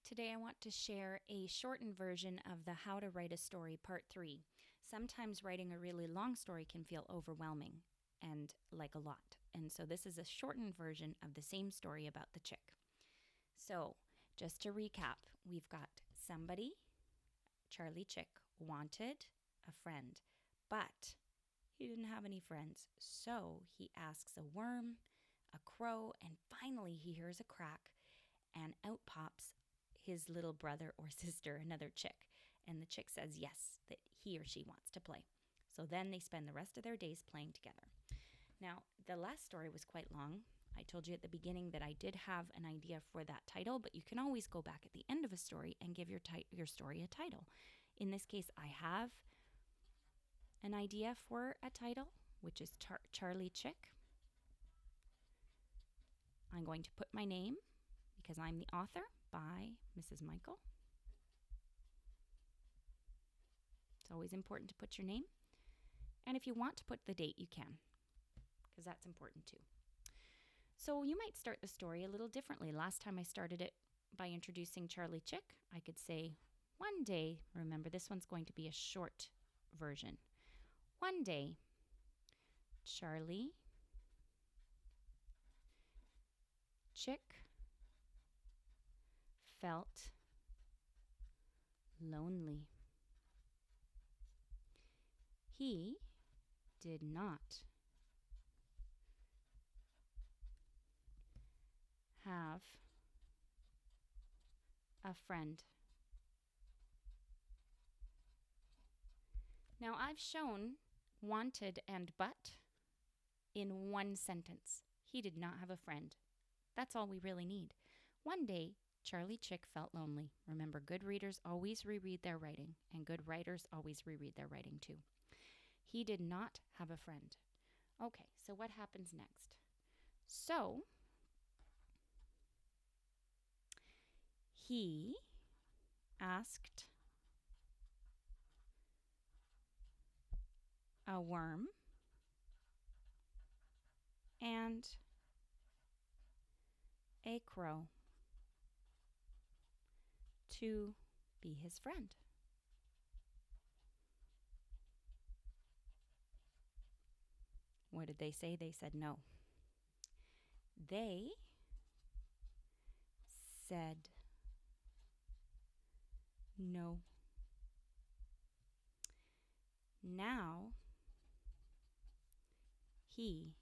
Today I want to share a shortened version of the How to Write a Story Part 3. Sometimes writing a really long story can feel overwhelming and like a lot. And so this is a shortened version of the same story about the chick. So just to recap, we've got somebody, Charlie Chick, wanted a friend, but he didn't have any friends. So he asks a worm, a crow, and finally he hears a crack and out pops his little brother or sister, another chick. And the chick says yes, that he or she wants to play. So then they spend the rest of their days playing together. Now, the last story was quite long. I told you at the beginning that I did have an idea for that title, but you can always go back at the end of a story and give your story a title. In this case, I have an idea for a title, which is Charlie Chick. I'm going to put my name, because I'm the author, by Mrs. Michael. It's always important to put your name. And if you want to put the date, you can, because that's important too. So you might start the story a little differently. Last time I started it by introducing Charlie Chick. I could say, one day, remember this one's going to be a short version. One day, Charlie Chick felt lonely. He did not have a friend. Now I've shown wanted and but in one sentence. He did not have a friend. That's all we really need. One day, Charlie Chick felt lonely. Remember, good readers always reread their writing, and good writers always reread their writing too. He did not have a friend. Okay, so what happens next? So, he asked a worm and a crow to be his friend. What did they say? They said no. They said no. Now he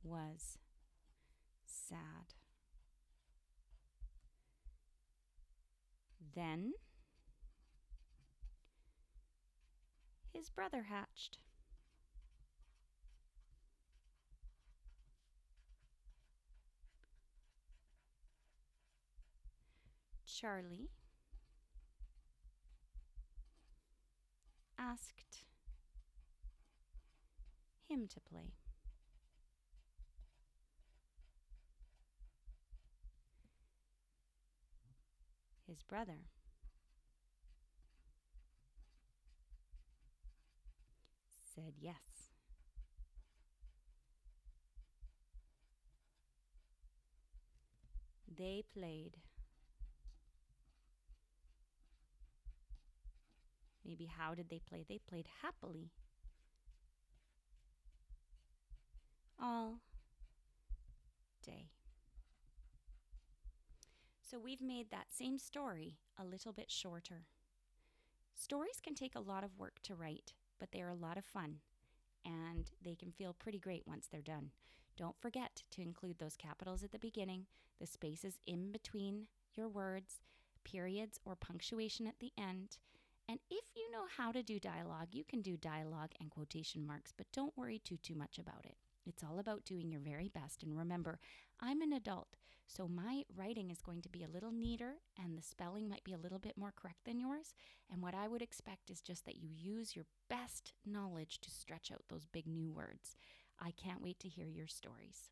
was sad. Then his brother hatched. Charlie asked him to play. His brother said yes. They played. Maybe how did they play? They played happily all day. So we've made that same story a little bit shorter. Stories can take a lot of work to write, but they're a lot of fun, and they can feel pretty great once they're done. Don't forget to include those capitals at the beginning, the spaces in between your words, periods or punctuation at the end. And if you know how to do dialogue, you can do dialogue and quotation marks, but don't worry too much about it. It's all about doing your very best. And remember, I'm an adult, so my writing is going to be a little neater and the spelling might be a little bit more correct than yours. And what I would expect is just that you use your best knowledge to stretch out those big new words. I can't wait to hear your stories.